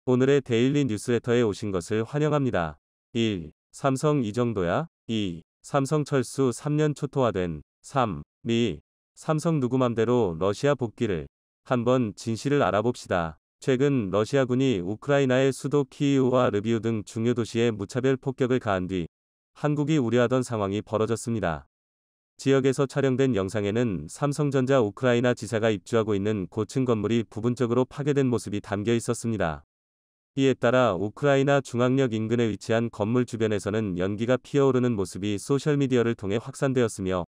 오늘의 데일리 뉴스레터에 오신 것을 환영합니다. 1. 삼성 이 정도야? 2. 삼성 철수 3년 초토화된. 3. 미. 삼성 누구 맘대로 러시아 복귀를. 한번 진실을 알아봅시다. 최근 러시아군이 우크라이나의 수도 키이우와 르비우 등 중요 도시에 무차별 폭격을 가한 뒤 한국이 우려하던 상황이 벌어졌습니다. 지역에서 촬영된 영상에는 삼성전자 우크라이나 지사가 입주하고 있는 고층 건물이 부분적으로 파괴된 모습이 담겨 있었습니다. 이에 따라 우크라이나 중앙역 인근에 위치한 건물 주변에서는 연기가 피어오르는 모습이 소셜미디어를 통해 확산되었으며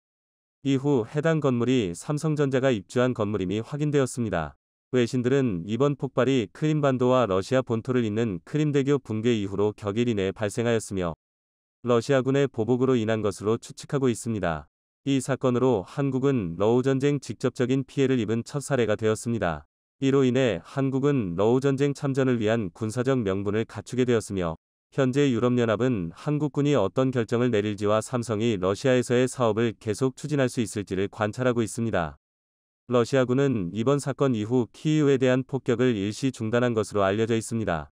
이후 해당 건물이 삼성전자가 입주한 건물임이 확인되었습니다. 외신들은 이번 폭발이 크림반도와 러시아 본토를 잇는 크림대교 붕괴 이후로 격일 이내에 발생하였으며 러시아군의 보복으로 인한 것으로 추측하고 있습니다. 이 사건으로 한국은 러우전쟁 직접적인 피해를 입은 첫 사례가 되었습니다. 이로 인해 한국은 러우전쟁 참전을 위한 군사적 명분을 갖추게 되었으며 현재 유럽연합은 한국군이 어떤 결정을 내릴지와 삼성이 러시아에서의 사업을 계속 추진할 수 있을지를 관찰하고 있습니다. 러시아군은 이번 사건 이후 키이우에 대한 폭격을 일시 중단한 것으로 알려져 있습니다.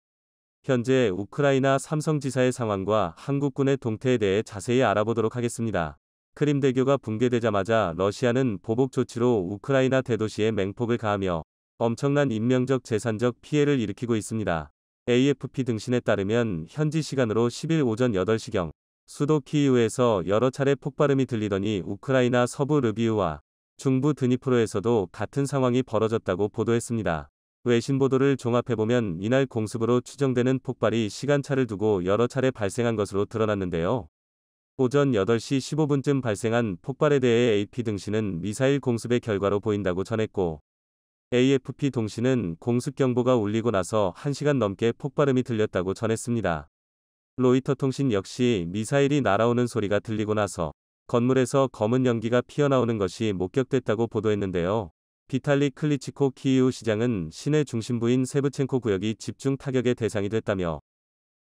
현재 우크라이나 삼성지사의 상황과 한국군의 동태에 대해 자세히 알아보도록 하겠습니다. 크림대교가 붕괴되자마자 러시아는 보복 조치로 우크라이나 대도시에 맹폭을 가하며 엄청난 인명적 재산적 피해를 일으키고 있습니다. AFP 등신에 따르면 현지 시간으로 10일 오전 8시경 수도 키이우에서 여러 차례 폭발음이 들리더니 우크라이나 서부 르비우와 중부 드니프로에서도 같은 상황이 벌어졌다고 보도했습니다. 외신 보도를 종합해보면 이날 공습으로 추정되는 폭발이 시간차를 두고 여러 차례 발생한 것으로 드러났는데요. 오전 8시 15분쯤 발생한 폭발에 대해 AP 등신은 미사일 공습의 결과로 보인다고 전했고 AFP 통신은 공습 경보가 울리고 나서 1시간 넘게 폭발음이 들렸다고 전했습니다. 로이터 통신 역시 미사일이 날아오는 소리가 들리고 나서 건물에서 검은 연기가 피어나오는 것이 목격됐다고 보도했는데요. 비탈리 클리치코 키이우 시장은 시내 중심부인 세브첸코 구역이 집중 타격의 대상이 됐다며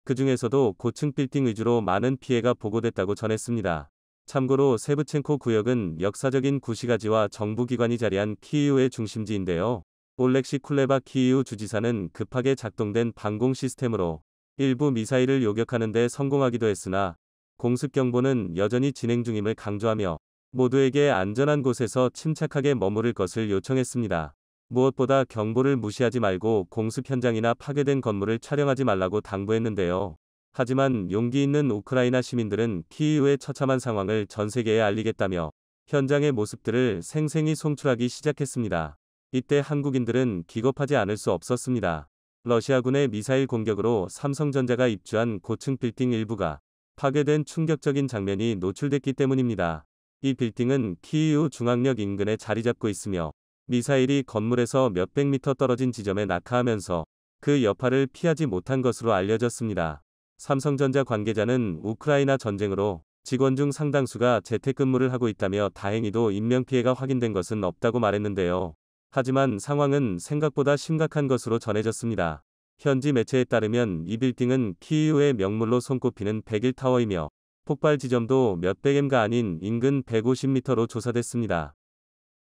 그 중에서도 고층 빌딩 위주로 많은 피해가 보고됐다고 전했습니다. 참고로 세브첸코 구역은 역사적인 구시가지와 정부기관이 자리한 키이우의 중심지인데요. 올렉시 쿨레바 키이우 주지사는 급하게 작동된 방공 시스템으로 일부 미사일을 요격하는 데 성공하기도 했으나 공습 경보는 여전히 진행 중임을 강조하며 모두에게 안전한 곳에서 침착하게 머무를 것을 요청했습니다. 무엇보다 경보를 무시하지 말고 공습 현장이나 파괴된 건물을 촬영하지 말라고 당부했는데요. 하지만 용기 있는 우크라이나 시민들은 키이우의 처참한 상황을 전 세계에 알리겠다며 현장의 모습들을 생생히 송출하기 시작했습니다. 이때 한국인들은 기겁하지 않을 수 없었습니다. 러시아군의 미사일 공격으로 삼성전자가 입주한 고층 빌딩 일부가 파괴된 충격적인 장면이 노출됐기 때문입니다. 이 빌딩은 키이우 중앙역 인근에 자리 잡고 있으며 미사일이 건물에서 몇백 미터 떨어진 지점에 낙하하면서 그 여파를 피하지 못한 것으로 알려졌습니다. 삼성전자 관계자는 우크라이나 전쟁으로 직원 중 상당수가 재택근무를 하고 있다며 다행히도 인명피해가 확인된 것은 없다고 말했는데요. 하지만 상황은 생각보다 심각한 것으로 전해졌습니다. 현지 매체에 따르면 이 빌딩은 키이우의 명물로 손꼽히는 101타워이며 폭발 지점도 몇백 m가 아닌 인근 150m로 조사됐습니다.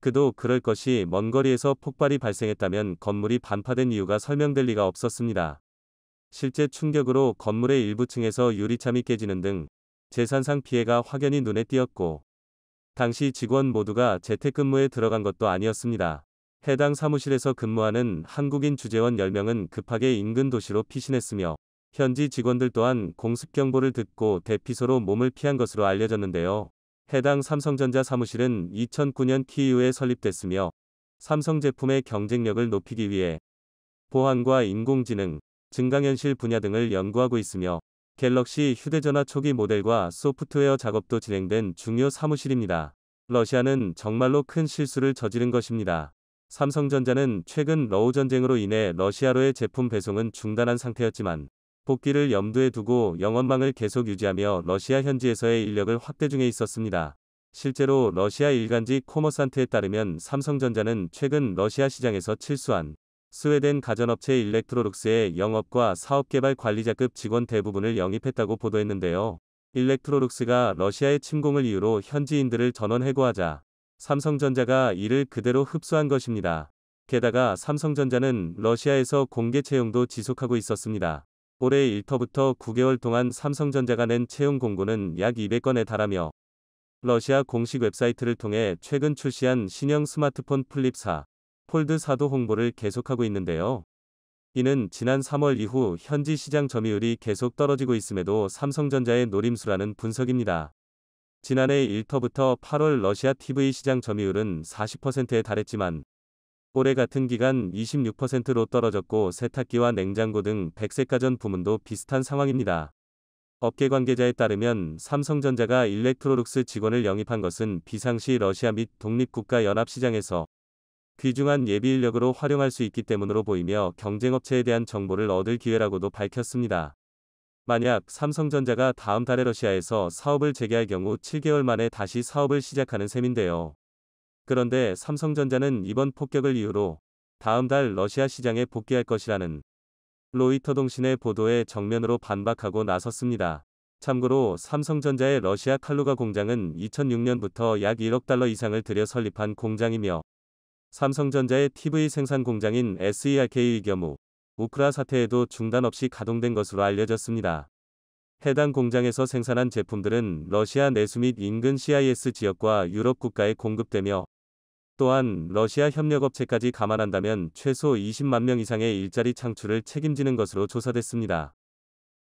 그도 그럴 것이 먼 거리에서 폭발이 발생했다면 건물이 반파된 이유가 설명될 리가 없었습니다. 실제 충격으로 건물의 일부 층에서 유리창이 깨지는 등 재산상 피해가 확연히 눈에 띄었고 당시 직원 모두가 재택근무에 들어간 것도 아니었습니다. 해당 사무실에서 근무하는 한국인 주재원 10명은 급하게 인근 도시로 피신했으며 현지 직원들 또한 공습 경보를 듣고 대피소로 몸을 피한 것으로 알려졌는데요. 해당 삼성전자 사무실은 2009년 키이우에 설립됐으며 삼성 제품의 경쟁력을 높이기 위해 보안과 인공지능, 증강현실 분야 등을 연구하고 있으며 갤럭시 휴대전화 초기 모델과 소프트웨어 작업도 진행된 중요 사무실입니다. 러시아는 정말로 큰 실수를 저지른 것입니다. 삼성전자는 최근 러우전쟁으로 인해 러시아로의 제품 배송은 중단한 상태였지만 복귀를 염두에 두고 영업망을 계속 유지하며 러시아 현지에서의 인력을 확대 중에 있었습니다. 실제로 러시아 일간지 코머산트에 따르면 삼성전자는 최근 러시아 시장에서 실수한 스웨덴 가전업체 일렉트로룩스의 영업과 사업개발 관리자급 직원 대부분을 영입했다고 보도했는데요. 일렉트로룩스가 러시아의 침공을 이유로 현지인들을 전원 해고하자 삼성전자가 이를 그대로 흡수한 것입니다. 게다가 삼성전자는 러시아에서 공개 채용도 지속하고 있었습니다. 올해 1터부터 9개월 동안 삼성전자가 낸 채용 공고는 약 200건에 달하며 러시아 공식 웹사이트를 통해 최근 출시한 신형 스마트폰 플립 4, 폴드 4도 홍보를 계속하고 있는데요. 이는 지난 3월 이후 현지 시장 점유율이 계속 떨어지고 있음에도 삼성전자의 노림수라는 분석입니다. 지난해 1터부터 8월 러시아 TV 시장 점유율은 40%에 달했지만 올해 같은 기간 26%로 떨어졌고 세탁기와 냉장고 등 백색가전 부문도 비슷한 상황입니다. 업계 관계자에 따르면 삼성전자가 일렉트로룩스 직원을 영입한 것은 비상시 러시아 및 독립국가 연합시장에서 귀중한 예비 인력으로 활용할 수 있기 때문으로 보이며 경쟁업체에 대한 정보를 얻을 기회라고도 밝혔습니다. 만약 삼성전자가 다음 달에 러시아에서 사업을 재개할 경우 7개월 만에 다시 사업을 시작하는 셈인데요. 그런데 삼성전자는 이번 폭격을 이유로 다음 달 러시아 시장에 복귀할 것이라는 로이터 통신의 보도에 정면으로 반박하고 나섰습니다. 참고로 삼성전자의 러시아 칼루가 공장은 2006년부터 약 1억 달러 이상을 들여 설립한 공장이며 삼성전자의 TV 생산 공장인 SERK의 경우 우크라 사태에도 중단 없이 가동된 것으로 알려졌습니다. 해당 공장에서 생산한 제품들은 러시아 내수 및 인근 CIS 지역과 유럽 국가에 공급되며 또한 러시아 협력업체까지 감안한다면 최소 20만 명 이상의 일자리 창출을 책임지는 것으로 조사됐습니다.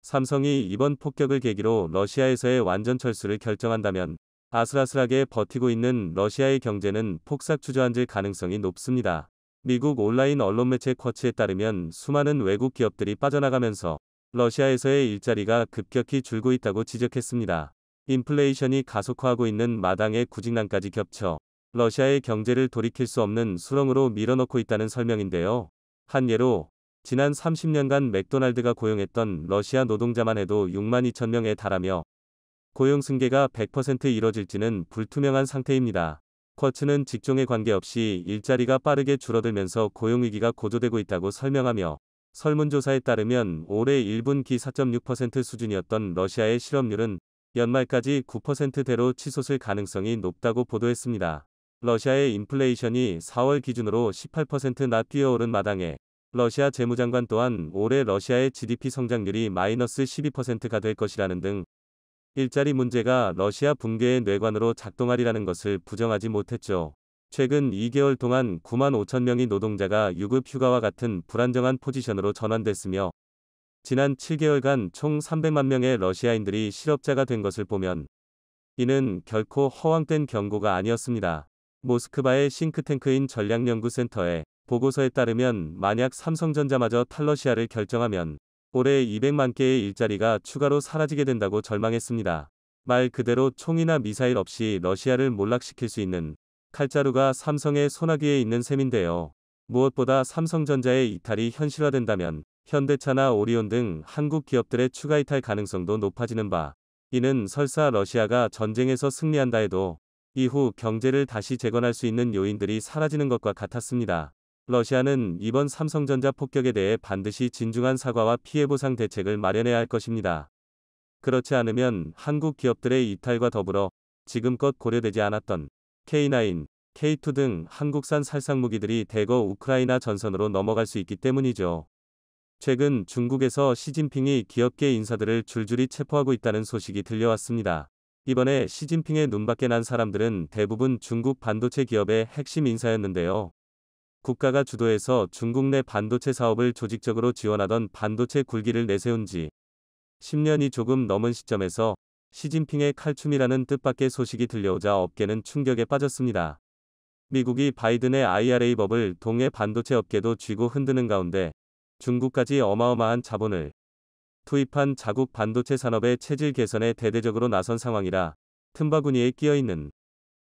삼성이 이번 폭격을 계기로 러시아에서의 완전 철수를 결정한다면 아슬아슬하게 버티고 있는 러시아의 경제는 폭삭 주저앉을 가능성이 높습니다. 미국 온라인 언론 매체 쿼츠에 따르면 수많은 외국 기업들이 빠져나가면서 러시아에서의 일자리가 급격히 줄고 있다고 지적했습니다. 인플레이션이 가속화하고 있는 마당에 구직난까지 겹쳐 러시아의 경제를 돌이킬 수 없는 수렁으로 밀어넣고 있다는 설명인데요. 한 예로 지난 30년간 맥도날드가 고용했던 러시아 노동자만 해도 6만 2천 명에 달하며 고용 승계가 100% 이뤄질지는 불투명한 상태입니다. 쿼츠는 직종에 관계없이 일자리가 빠르게 줄어들면서 고용위기가 고조되고 있다고 설명하며 설문조사에 따르면 올해 1분기 4.6% 수준이었던 러시아의 실업률은 연말까지 9%대로 치솟을 가능성이 높다고 보도했습니다. 러시아의 인플레이션이 4월 기준으로 18%나 뛰어오른 마당에 러시아 재무장관 또한 올해 러시아의 GDP 성장률이 마이너스 12%가 될 것이라는 등 일자리 문제가 러시아 붕괴의 뇌관으로 작동하리라는 것을 부정하지 못했죠. 최근 2개월 동안 9만 5천 명의 노동자가 유급 휴가와 같은 불안정한 포지션으로 전환됐으며 지난 7개월간 총 300만 명의 러시아인들이 실업자가 된 것을 보면 이는 결코 허황된 경고가 아니었습니다. 모스크바의 싱크탱크인 전략연구센터의 보고서에 따르면 만약 삼성전자마저 탈러시아를 결정하면 올해 200만 개의 일자리가 추가로 사라지게 된다고 절망했습니다. 말 그대로 총이나 미사일 없이 러시아를 몰락시킬 수 있는 칼자루가 삼성의 소나기에 있는 셈인데요. 무엇보다 삼성전자의 이탈이 현실화된다면 현대차나 오리온 등 한국 기업들의 추가 이탈 가능성도 높아지는 바 이는 설사 러시아가 전쟁에서 승리한다 해도 이후 경제를 다시 재건할 수 있는 요인들이 사라지는 것과 같았습니다. 러시아는 이번 삼성전자 폭격에 대해 반드시 진중한 사과와 피해보상 대책을 마련해야 할 것입니다. 그렇지 않으면 한국 기업들의 이탈과 더불어 지금껏 고려되지 않았던 K9, K2 등 한국산 살상무기들이 대거 우크라이나 전선으로 넘어갈 수 있기 때문이죠. 최근 중국에서 시진핑이 기업계 인사들을 줄줄이 체포하고 있다는 소식이 들려왔습니다. 이번에 시진핑의 눈밖에 난 사람들은 대부분 중국 반도체 기업의 핵심 인사였는데요. 국가가 주도해서 중국 내 반도체 사업을 조직적으로 지원하던 반도체 굴기를 내세운 지 10년이 조금 넘은 시점에서 시진핑의 칼춤이라는 뜻밖의 소식이 들려오자 업계는 충격에 빠졌습니다. 미국이 바이든의 IRA 법을 동해 반도체 업계도 쥐고 흔드는 가운데 중국까지 어마어마한 자본을 투입한 자국 반도체 산업의 체질 개선에 대대적으로 나선 상황이라 틈바구니에 끼어있는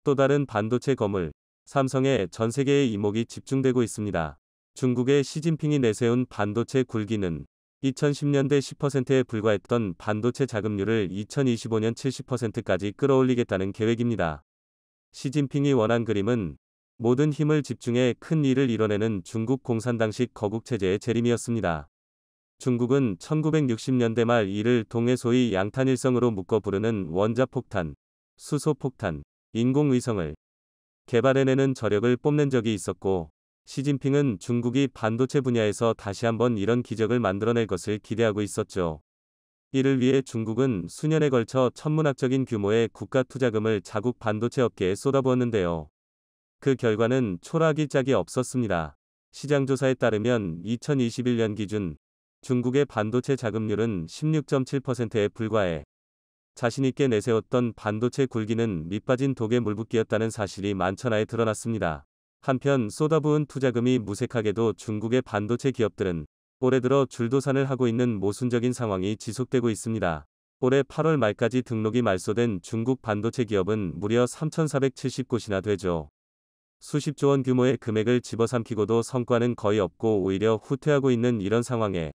또 다른 반도체 거물 삼성의 전 세계의 이목이 집중되고 있습니다. 중국의 시진핑이 내세운 반도체 굴기는 2010년대 10%에 불과했던 반도체 자금률을 2025년 70%까지 끌어올리겠다는 계획입니다. 시진핑이 원한 그림은 모든 힘을 집중해 큰 일을 이뤄내는 중국 공산당식 거국체제의 재림이었습니다. 중국은 1960년대 말 이를 동해 소위 양탄일성으로 묶어 부르는 원자폭탄, 수소폭탄, 인공위성을 개발해내는 저력을 뽐낸 적이 있었고 시진핑은 중국이 반도체 분야에서 다시 한번 이런 기적을 만들어낼 것을 기대하고 있었죠. 이를 위해 중국은 수년에 걸쳐 천문학적인 규모의 국가 투자금을 자국 반도체 업계에 쏟아부었는데요. 그 결과는 초라하기 짝이 없었습니다. 시장조사에 따르면 2021년 기준 중국의 반도체 자금률은 16.7%에 불과해 자신있게 내세웠던 반도체 굴기는 밑빠진 독에 물붓기였다는 사실이 만천하에 드러났습니다. 한편 쏟아부은 투자금이 무색하게도 중국의 반도체 기업들은 올해 들어 줄도산을 하고 있는 모순적인 상황이 지속되고 있습니다. 올해 8월 말까지 등록이 말소된 중국 반도체 기업은 무려 3,470곳이나 되죠. 수십조 원 규모의 금액을 집어삼키고도 성과는 거의 없고 오히려 후퇴하고 있는 이런 상황에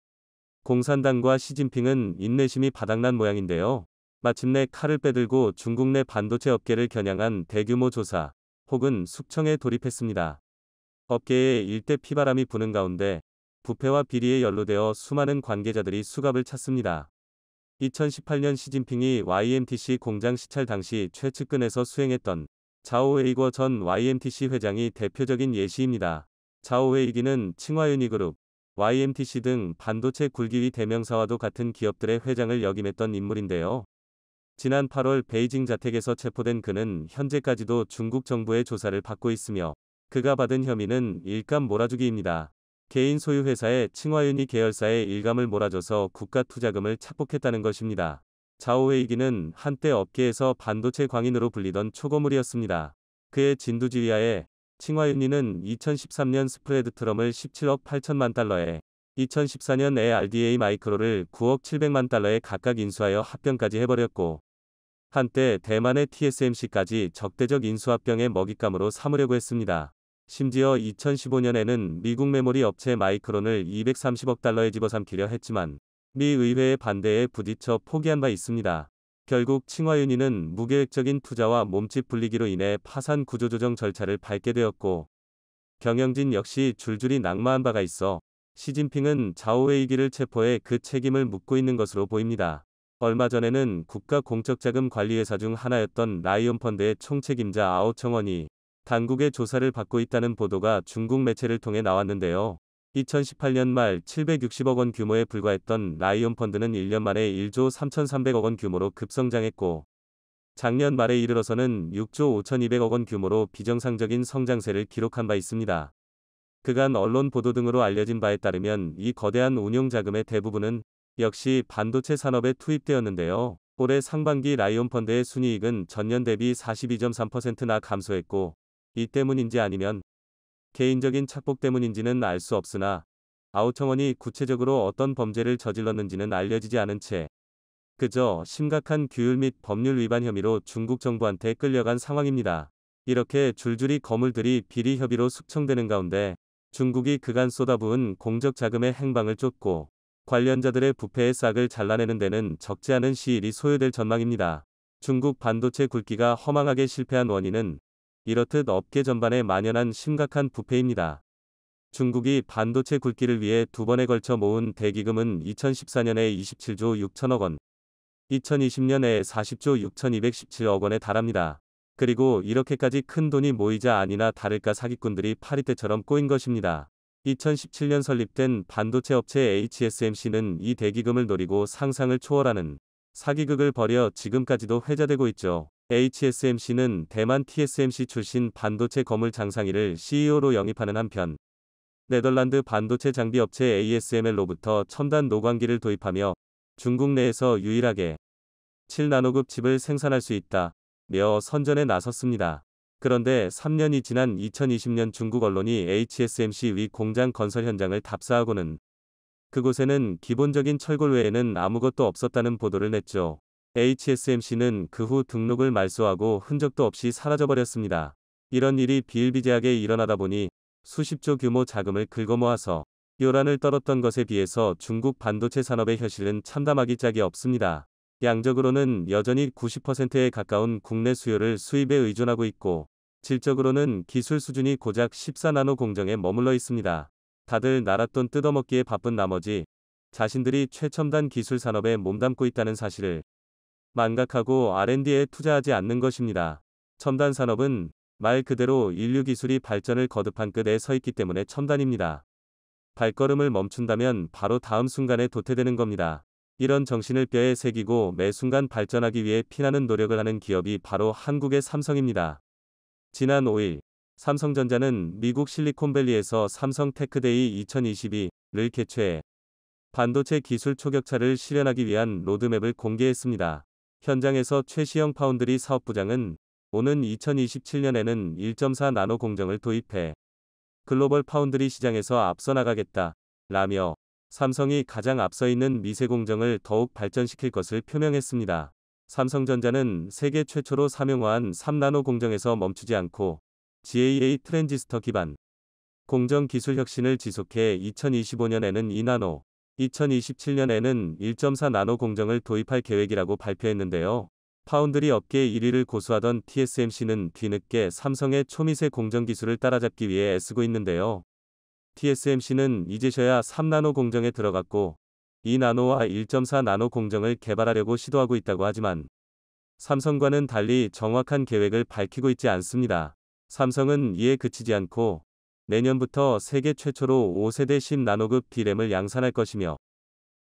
공산당과 시진핑은 인내심이 바닥난 모양인데요. 마침내 칼을 빼들고 중국 내 반도체 업계를 겨냥한 대규모 조사 혹은 숙청에 돌입했습니다. 업계에 일대 피바람이 부는 가운데 부패와 비리에 연루되어 수많은 관계자들이 수갑을 찼습니다. 2018년 시진핑이 YMTC 공장 시찰 당시 최측근에서 수행했던 자오웨이거 전 YMTC 회장이 대표적인 예시입니다. 자오웨이기는 칭화유니그룹, YMTC 등 반도체 굴기위 대명사와도 같은 기업들의 회장을 역임했던 인물인데요. 지난 8월 베이징 자택에서 체포된 그는 현재까지도 중국 정부의 조사를 받고 있으며 그가 받은 혐의는 일감 몰아주기입니다. 개인 소유 회사의 칭화유니 계열사에 일감을 몰아줘서 국가 투자금을 착복했다는 것입니다. 자오웨이기는 한때 업계에서 반도체 광인으로 불리던 초고물이었습니다. 그의 진두지휘하에 칭화유니는 2013년 스프레드 트럼을 17억 8천만 달러에 2014년 RDA 마이크로를 9억 7백만 달러에 각각 인수하여 합병까지 해버렸고 한때 대만의 TSMC까지 적대적 인수합병의 먹잇감으로 삼으려고 했습니다. 심지어 2015년에는 미국 메모리 업체 마이크론을 230억 달러에 집어삼키려 했지만 미 의회의 반대에 부딪혀 포기한 바 있습니다. 결국 칭화유니는 무계획적인 투자와 몸집 불리기로 인해 파산 구조조정 절차를 밟게 되었고 경영진 역시 줄줄이 낙마한 바가 있어 시진핑은 자오웨이기를 체포해 그 책임을 묻고 있는 것으로 보입니다. 얼마 전에는 국가공적자금관리회사 중 하나였던 라이온펀드의 총책임자 아오청원이 당국의 조사를 받고 있다는 보도가 중국 매체를 통해 나왔는데요. 2018년 말 760억 원 규모에 불과했던 라이온펀드는 1년 만에 1조 3,300억 원 규모로 급성장했고 작년 말에 이르러서는 6조 5,200억 원 규모로 비정상적인 성장세를 기록한 바 있습니다. 그간 언론 보도 등으로 알려진 바에 따르면 이 거대한 운용 자금의 대부분은 역시 반도체 산업에 투입되었는데요. 올해 상반기 라이온펀드의 순이익은 전년 대비 42.3%나 감소했고 이 때문인지 아니면 개인적인 착복 때문인지는 알 수 없으나 아오청원이 구체적으로 어떤 범죄를 저질렀는지는 알려지지 않은 채 그저 심각한 규율 및 법률 위반 혐의로 중국 정부한테 끌려간 상황입니다. 이렇게 줄줄이 거물들이 비리 협의로 숙청되는 가운데 중국이 그간 쏟아부은 공적 자금의 행방을 쫓고 관련자들의 부패의 싹을 잘라내는 데는 적지 않은 시일이 소요될 전망입니다. 중국 반도체 굴기가 허망하게 실패한 원인은 이렇듯 업계 전반에 만연한 심각한 부패입니다. 중국이 반도체 굴기를 위해 두 번에 걸쳐 모은 대기금은 2014년에 27조 6천억 원, 2020년에 40조 6,217억 원에 달합니다. 그리고 이렇게까지 큰 돈이 모이자 아니나 다를까 사기꾼들이 파리떼처럼 꼬인 것입니다. 2017년 설립된 반도체 업체 HSMC는 이 대기금을 노리고 상상을 초월하는 사기극을 벌여 지금까지도 회자되고 있죠. HSMC는 대만 TSMC 출신 반도체 거물 장상희를 CEO로 영입하는 한편 네덜란드 반도체 장비 업체 ASML로부터 첨단 노광기를 도입하며 중국 내에서 유일하게 7나노급 칩을 생산할 수 있다며 선전에 나섰습니다. 그런데 3년이 지난 2020년 중국 언론이 HSMC 위 공장 건설 현장을 답사하고는 그곳에는 기본적인 철골 외에는 아무것도 없었다는 보도를 냈죠. HSMC는 그 후 등록을 말소하고 흔적도 없이 사라져버렸습니다. 이런 일이 비일비재하게 일어나다 보니 수십조 규모 자금을 긁어모아서 요란을 떨었던 것에 비해서 중국 반도체 산업의 현실은 참담하기 짝이 없습니다. 양적으로는 여전히 90%에 가까운 국내 수요를 수입에 의존하고 있고 질적으로는 기술 수준이 고작 14나노 공정에 머물러 있습니다. 다들 나랏돈 뜯어먹기에 바쁜 나머지 자신들이 최첨단 기술 산업에 몸담고 있다는 사실을 망각하고 R&D에 투자하지 않는 것입니다. 첨단 산업은 말 그대로 인류 기술이 발전을 거듭한 끝에 서 있기 때문에 첨단입니다. 발걸음을 멈춘다면 바로 다음 순간에 도태되는 겁니다. 이런 정신을 뼈에 새기고 매 순간 발전하기 위해 피나는 노력을 하는 기업이 바로 한국의 삼성입니다. 지난 5일, 삼성전자는 미국 실리콘밸리에서 삼성 테크데이 2022를 개최해 반도체 기술 초격차를 실현하기 위한 로드맵을 공개했습니다. 현장에서 최시영 파운드리 사업부장은 오는 2027년에는 1.4 나노 공정을 도입해 글로벌 파운드리 시장에서 앞서 나가겠다 라며 삼성이 가장 앞서 있는 미세 공정을 더욱 발전시킬 것을 표명했습니다. 삼성전자는 세계 최초로 상용화한 3나노 공정에서 멈추지 않고 GAA 트랜지스터 기반 공정 기술 혁신을 지속해 2025년에는 2나노, 2027년에는 1.4 나노 공정을 도입할 계획이라고 발표했는데요. 파운드리 업계 1위를 고수하던 TSMC는 뒤늦게 삼성의 초미세 공정 기술을 따라잡기 위해 애쓰고 있는데요. TSMC는 이제서야 3나노 공정에 들어갔고 2나노와 1.4 나노 공정을 개발하려고 시도하고 있다고 하지만 삼성과는 달리 정확한 계획을 밝히고 있지 않습니다. 삼성은 이에 그치지 않고 내년부터 세계 최초로 5세대 10나노급 D램을 양산할 것이며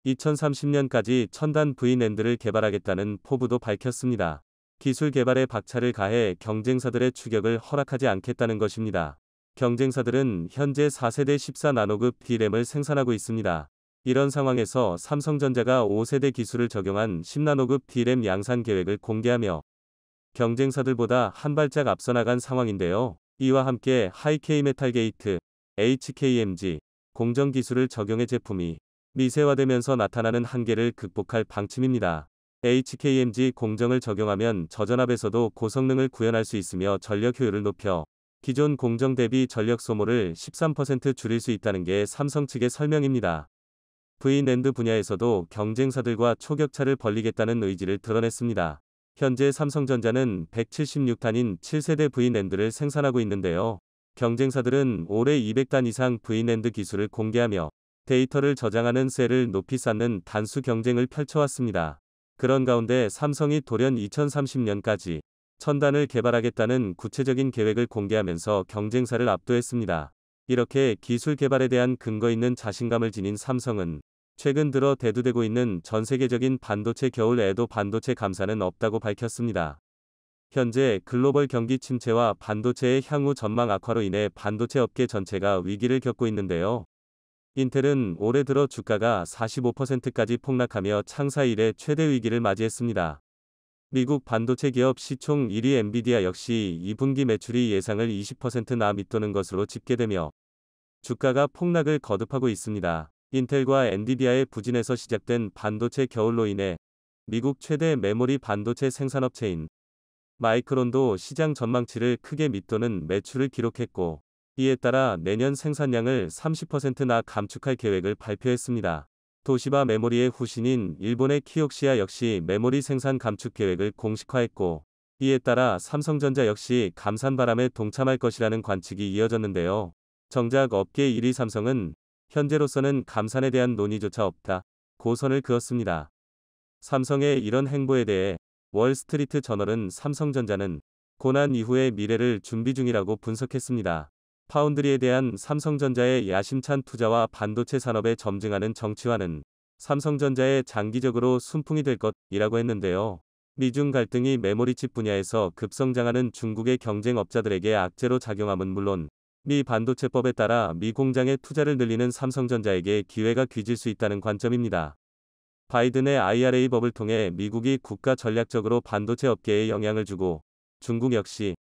2030년까지 첨단 V-NAND를 개발하겠다는 포부도 밝혔습니다. 기술 개발에 박차를 가해 경쟁사들의 추격을 허락하지 않겠다는 것입니다. 경쟁사들은 현재 4세대 14나노급 D램을 생산하고 있습니다. 이런 상황에서 삼성전자가 5세대 기술을 적용한 10나노급 D램 양산 계획을 공개하며 경쟁사들보다 한 발짝 앞서 나간 상황인데요. 이와 함께 하이K 메탈 게이트, HKMG, 공정 기술을 적용해 제품이 미세화되면서 나타나는 한계를 극복할 방침입니다. HKMG 공정을 적용하면 저전압에서도 고성능을 구현할 수 있으며 전력 효율을 높여 기존 공정 대비 전력 소모를 13% 줄일 수 있다는 게 삼성 측의 설명입니다. V-NAND 분야에서도 경쟁사들과 초격차를 벌리겠다는 의지를 드러냈습니다. 현재 삼성전자는 176단인 7세대 V-NAND를 생산하고 있는데요. 경쟁사들은 올해 200단 이상 V-NAND 기술을 공개하며 데이터를 저장하는 셀을 높이 쌓는 단수 경쟁을 펼쳐왔습니다. 그런 가운데 삼성이 돌연 2030년까지 1000단을 개발하겠다는 구체적인 계획을 공개하면서 경쟁사를 압도했습니다. 이렇게 기술 개발에 대한 근거 있는 자신감을 지닌 삼성은 최근 들어 대두되고 있는 전 세계적인 반도체 겨울에도 반도체 감산은 없다고 밝혔습니다. 현재 글로벌 경기 침체와 반도체의 향후 전망 악화로 인해 반도체 업계 전체가 위기를 겪고 있는데요. 인텔은 올해 들어 주가가 45%까지 폭락하며 창사 이래 최대 위기를 맞이했습니다. 미국 반도체 기업 시총 1위 엔비디아 역시 2분기 매출이 예상을 20%나 밑도는 것으로 집계되며 주가가 폭락을 거듭하고 있습니다. 인텔과 엔비디아의 부진에서 시작된 반도체 겨울로 인해 미국 최대 메모리 반도체 생산업체인 마이크론도 시장 전망치를 크게 밑도는 매출을 기록했고 이에 따라 내년 생산량을 30%나 감축할 계획을 발표했습니다. 도시바 메모리의 후신인 일본의 키옥시아 역시 메모리 생산 감축 계획을 공식화했고 이에 따라 삼성전자 역시 감산 바람에 동참할 것이라는 관측이 이어졌는데요. 정작 업계 1위 삼성은 현재로서는 감산에 대한 논의조차 없다 고 선을 그었습니다. 삼성의 이런 행보에 대해 월스트리트 저널은 삼성전자는 고난 이후의 미래를 준비 중이라고 분석했습니다. 파운드리에 대한 삼성전자의 야심찬 투자와 반도체 산업에 점증하는 정치화는 삼성전자의 장기적으로 순풍이 될 것이라고 했는데요. 미중 갈등이 메모리칩 분야에서 급성장하는 중국의 경쟁업자들에게 악재로 작용함은 물론 미 반도체법에 따라 미 공장의 투자를 늘리는 삼성전자에게 기회가 귀질 수 있다는 관점입니다. 바이든의 IRA 법을 통해 미국이 국가 전략적으로 반도체 업계에 영향을 주고 중국 역시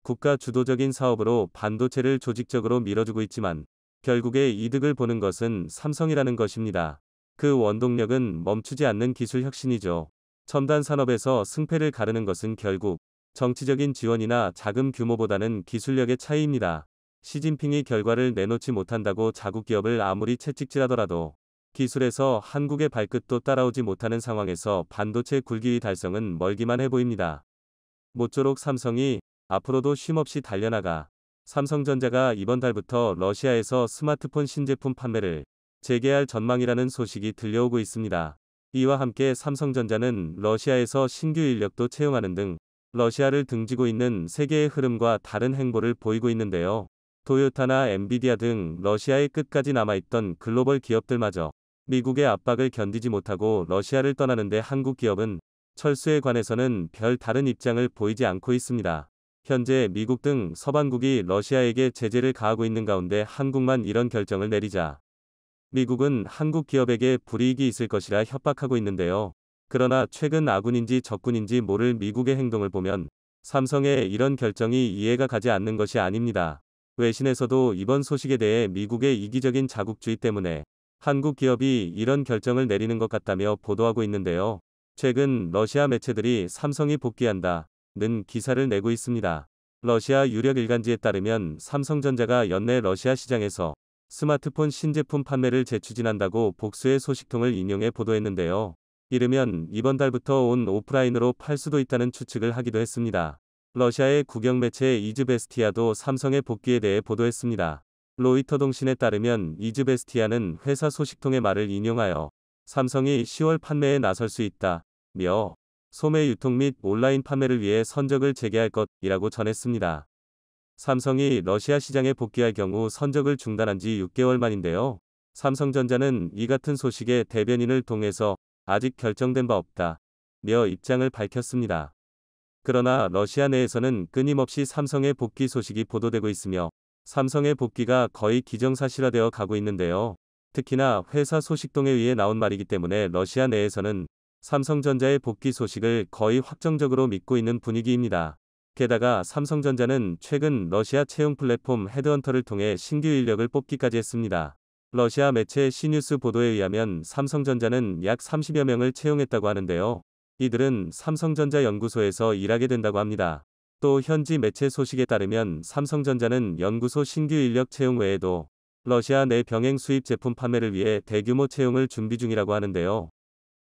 국가 주도적인 사업으로 반도체를 조직적으로 밀어주고 있지만 결국에 이득을 보는 것은 삼성이라는 것입니다. 그 원동력은 멈추지 않는 기술 혁신이죠. 첨단 산업에서 승패를 가르는 것은 결국 정치적인 지원이나 자금 규모보다는 기술력의 차이입니다. 시진핑이 결과를 내놓지 못한다고 자국 기업을 아무리 채찍질하더라도 기술에서 한국의 발끝도 따라오지 못하는 상황에서 반도체 굴기의 달성은 멀기만 해 보입니다. 모쪼록 삼성이 앞으로도 쉼없이 달려나가 삼성전자가 이번 달부터 러시아에서 스마트폰 신제품 판매를 재개할 전망이라는 소식이 들려오고 있습니다. 이와 함께 삼성전자는 러시아에서 신규 인력도 채용하는 등 러시아를 등지고 있는 세계의 흐름과 다른 행보를 보이고 있는데요. 토요타나 엔비디아 등 러시아의 끝까지 남아있던 글로벌 기업들마저 미국의 압박을 견디지 못하고 러시아를 떠나는데 한국 기업은 철수에 관해서는 별 다른 입장을 보이지 않고 있습니다. 현재 미국 등 서방국이 러시아에게 제재를 가하고 있는 가운데 한국만 이런 결정을 내리자 미국은 한국 기업에게 불이익이 있을 것이라 협박하고 있는데요. 그러나 최근 아군인지 적군인지 모를 미국의 행동을 보면 삼성의 이런 결정이 이해가 가지 않는 것이 아닙니다. 외신에서도 이번 소식에 대해 미국의 이기적인 자국주의 때문에 한국 기업이 이런 결정을 내리는 것 같다며 보도하고 있는데요. 최근 러시아 매체들이 삼성이 복귀한다는 기사를 내고 있습니다. 러시아 유력 일간지에 따르면 삼성전자가 연내 러시아 시장에서 스마트폰 신제품 판매를 재추진한다고 복수의 소식통을 인용해 보도했는데요. 이르면 이번 달부터 온 오프라인으로 팔 수도 있다는 추측을 하기도 했습니다. 러시아의 국영 매체 이즈베스티아도 삼성의 복귀에 대해 보도했습니다. 로이터 통신에 따르면 이즈베스티아는 회사 소식통의 말을 인용하여 삼성이 10월 판매에 나설 수 있다며 소매 유통 및 온라인 판매를 위해 선적을 재개할 것이라고 전했습니다. 삼성이 러시아 시장에 복귀할 경우 선적을 중단한 지 6개월 만인데요. 삼성전자는 이 같은 소식에 대변인을 통해서 아직 결정된 바 없다며 입장을 밝혔습니다. 그러나 러시아 내에서는 끊임없이 삼성의 복귀 소식이 보도되고 있으며 삼성의 복귀가 거의 기정사실화되어 가고 있는데요. 특히나 회사 소식통에 의해 나온 말이기 때문에 러시아 내에서는 삼성전자의 복귀 소식을 거의 확정적으로 믿고 있는 분위기입니다. 게다가 삼성전자는 최근 러시아 채용 플랫폼 헤드헌터를 통해 신규 인력을 뽑기까지 했습니다. 러시아 매체 시뉴스 보도에 의하면 삼성전자는 약 30여 명을 채용했다고 하는데요. 이들은 삼성전자 연구소에서 일하게 된다고 합니다. 또 현지 매체 소식에 따르면 삼성전자는 연구소 신규 인력 채용 외에도 러시아 내 병행 수입 제품 판매를 위해 대규모 채용을 준비 중이라고 하는데요.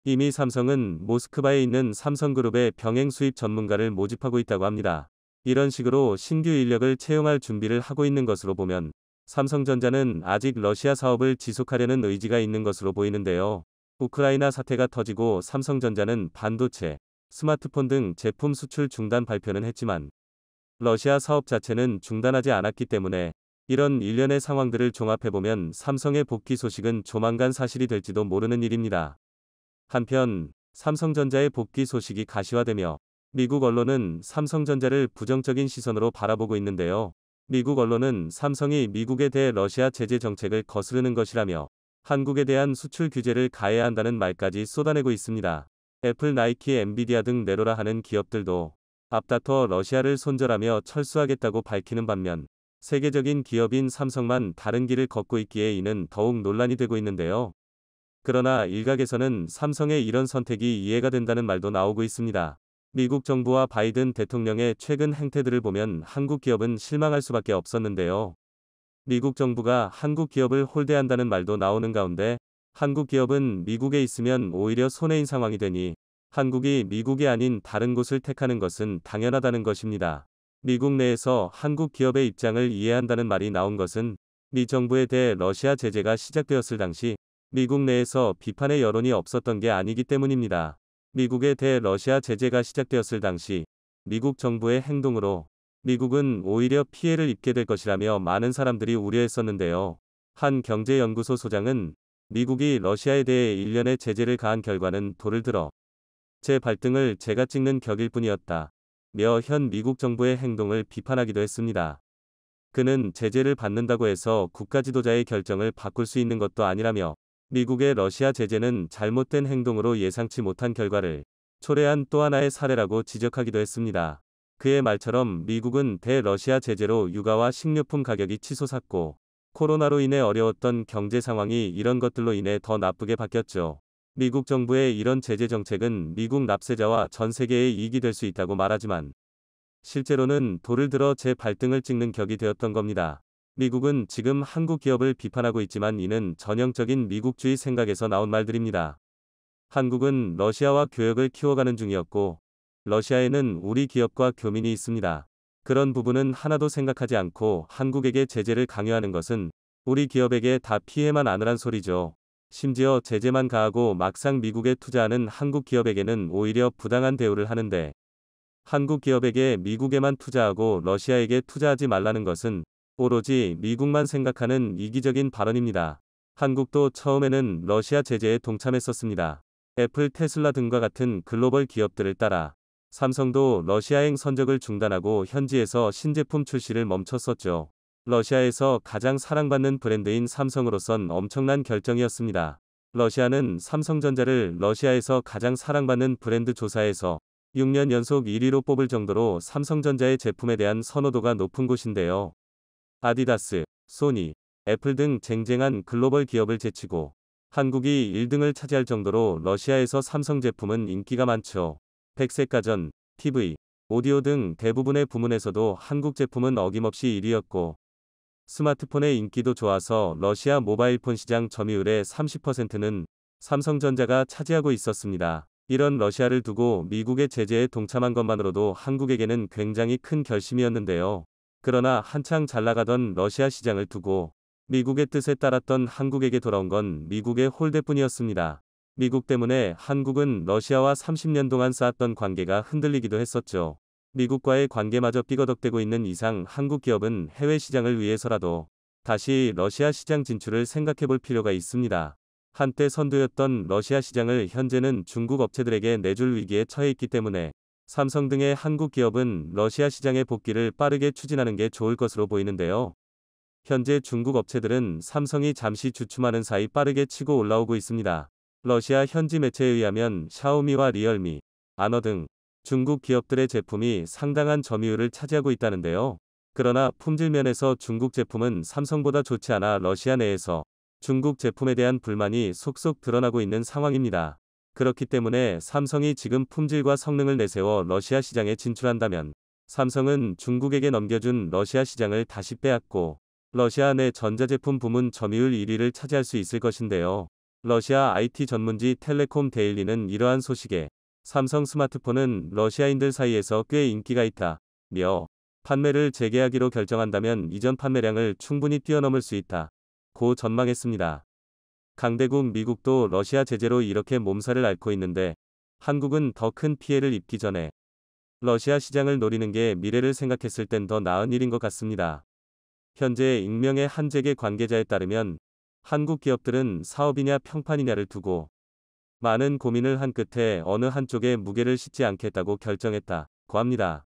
이미 삼성은 모스크바에 있는 삼성그룹의 병행 수입 전문가를 모집하고 있다고 합니다. 이런 식으로 신규 인력을 채용할 준비를 하고 있는 것으로 보면 삼성전자는 아직 러시아 사업을 지속하려는 의지가 있는 것으로 보이는데요. 우크라이나 사태가 터지고 삼성전자는 반도체, 스마트폰 등 제품 수출 중단 발표는 했지만 러시아 사업 자체는 중단하지 않았기 때문에 이런 일련의 상황들을 종합해보면 삼성의 복귀 소식은 조만간 사실이 될지도 모르는 일입니다. 한편 삼성전자의 복귀 소식이 가시화되며 미국 언론은 삼성전자를 부정적인 시선으로 바라보고 있는데요. 미국 언론은 삼성이 미국에 대해 러시아 제재 정책을 거스르는 것이라며 한국에 대한 수출 규제를 가해야 한다는 말까지 쏟아내고 있습니다. 애플, 나이키, 엔비디아 등 내로라 하는 기업들도 앞다퉈 러시아를 손절하며 철수하겠다고 밝히는 반면 세계적인 기업인 삼성만 다른 길을 걷고 있기에 이는 더욱 논란이 되고 있는데요. 그러나 일각에서는 삼성의 이런 선택이 이해가 된다는 말도 나오고 있습니다. 미국 정부와 바이든 대통령의 최근 행태들을 보면 한국 기업은 실망할 수밖에 없었는데요. 미국 정부가 한국 기업을 홀대한다는 말도 나오는 가운데 한국 기업은 미국에 있으면 오히려 손해인 상황이 되니 한국이 미국이 아닌 다른 곳을 택하는 것은 당연하다는 것입니다. 미국 내에서 한국 기업의 입장을 이해한다는 말이 나온 것은 미 정부에 대해 러시아 제재가 시작되었을 당시 미국 내에서 비판의 여론이 없었던 게 아니기 때문입니다. 미국에 대해 러시아 제재가 시작되었을 당시 미국 정부의 행동으로 미국은 오히려 피해를 입게 될 것이라며 많은 사람들이 우려했었는데요. 한 경제연구소 소장은 미국이 러시아에 대해 일련의 제재를 가한 결과는 돌을 들어 제 발등을 제가 찍는 격일 뿐이었다. 며 현 미국 정부의 행동을 비판하기도 했습니다. 그는 제재를 받는다고 해서 국가 지도자의 결정을 바꿀 수 있는 것도 아니라며 미국의 러시아 제재는 잘못된 행동으로 예상치 못한 결과를 초래한 또 하나의 사례라고 지적하기도 했습니다. 그의 말처럼 미국은 대러시아 제재로 유가와 식료품 가격이 치솟았고 코로나로 인해 어려웠던 경제 상황이 이런 것들로 인해 더 나쁘게 바뀌었죠. 미국 정부의 이런 제재 정책은 미국 납세자와 전 세계의 이익이 될 수 있다고 말하지만 실제로는 돌을 들어 제 발등을 찍는 격이 되었던 겁니다. 미국은 지금 한국 기업을 비판하고 있지만 이는 전형적인 미국주의 생각에서 나온 말들입니다. 한국은 러시아와 교역을 키워가는 중이었고 러시아에는 우리 기업과 교민이 있습니다. 그런 부분은 하나도 생각하지 않고 한국에게 제재를 강요하는 것은 우리 기업에게 다 피해만 안으란 소리죠. 심지어 제재만 가하고 막상 미국에 투자하는 한국 기업에게는 오히려 부당한 대우를 하는데 한국 기업에게 미국에만 투자하고 러시아에게 투자하지 말라는 것은 오로지 미국만 생각하는 이기적인 발언입니다. 한국도 처음에는 러시아 제재에 동참했었습니다. 애플, 테슬라 등과 같은 글로벌 기업들을 따라 삼성도 러시아행 선적을 중단하고 현지에서 신제품 출시를 멈췄었죠. 러시아에서 가장 사랑받는 브랜드인 삼성으로선 엄청난 결정이었습니다. 러시아는 삼성전자를 러시아에서 가장 사랑받는 브랜드 조사에서 6년 연속 1위로 뽑을 정도로 삼성전자의 제품에 대한 선호도가 높은 곳인데요. 아디다스, 소니, 애플 등 쟁쟁한 글로벌 기업을 제치고 한국이 1등을 차지할 정도로 러시아에서 삼성 제품은 인기가 많죠. 백색가전, TV, 오디오 등 대부분의 부문에서도 한국 제품은 어김없이 1위였고 스마트폰의 인기도 좋아서 러시아 모바일폰 시장 점유율의 30%는 삼성전자가 차지하고 있었습니다. 이런 러시아를 두고 미국의 제재에 동참한 것만으로도 한국에게는 굉장히 큰 결심이었는데요. 그러나 한창 잘 나가던 러시아 시장을 두고 미국의 뜻에 따랐던 한국에게 돌아온 건 미국의 홀대뿐이었습니다. 미국 때문에 한국은 러시아와 30년 동안 쌓았던 관계가 흔들리기도 했었죠. 미국과의 관계마저 삐거덕대고 있는 이상 한국 기업은 해외 시장을 위해서라도 다시 러시아 시장 진출을 생각해 볼 필요가 있습니다. 한때 선두였던 러시아 시장을 현재는 중국 업체들에게 내줄 위기에 처해 있기 때문에 삼성 등의 한국 기업은 러시아 시장의 복귀를 빠르게 추진하는 게 좋을 것으로 보이는데요. 현재 중국 업체들은 삼성이 잠시 주춤하는 사이 빠르게 치고 올라오고 있습니다. 러시아 현지 매체에 의하면 샤오미와 리얼미, 아너 등 중국 기업들의 제품이 상당한 점유율을 차지하고 있다는데요. 그러나 품질 면에서 중국 제품은 삼성보다 좋지 않아 러시아 내에서 중국 제품에 대한 불만이 속속 드러나고 있는 상황입니다. 그렇기 때문에 삼성이 지금 품질과 성능을 내세워 러시아 시장에 진출한다면 삼성은 중국에게 넘겨준 러시아 시장을 다시 빼앗고 러시아 내 전자제품 부문 점유율 1위를 차지할 수 있을 것인데요. 러시아 IT 전문지 텔레콤 데일리는 이러한 소식에 삼성 스마트폰은 러시아인들 사이에서 꽤 인기가 있다며 판매를 재개하기로 결정한다면 이전 판매량을 충분히 뛰어넘을 수 있다 고 전망했습니다. 강대국 미국도 러시아 제재로 이렇게 몸살을 앓고 있는데 한국은 더 큰 피해를 입기 전에 러시아 시장을 노리는 게 미래를 생각했을 땐 더 나은 일인 것 같습니다. 현재 익명의 한 재계 관계자에 따르면 한국 기업들은 사업이냐 평판이냐를 두고 많은 고민을 한 끝에 어느 한쪽에 무게를 싣지 않겠다고 결정했다고 합니다.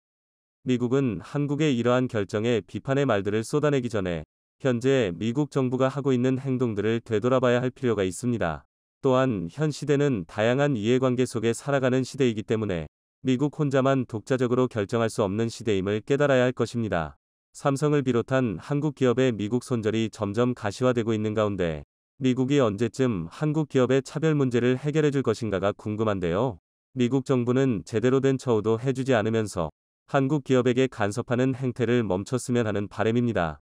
미국은 한국의 이러한 결정에 비판의 말들을 쏟아내기 전에 현재 미국 정부가 하고 있는 행동들을 되돌아봐야 할 필요가 있습니다. 또한 현 시대는 다양한 이해관계 속에 살아가는 시대이기 때문에 미국 혼자만 독자적으로 결정할 수 없는 시대임을 깨달아야 할 것입니다. 삼성을 비롯한 한국 기업의 미국 손절이 점점 가시화되고 있는 가운데 미국이 언제쯤 한국 기업의 차별 문제를 해결해 줄 것인가가 궁금한데요. 미국 정부는 제대로 된 처우도 해주지 않으면서 한국 기업에게 간섭하는 행태를 멈췄으면 하는 바람입니다.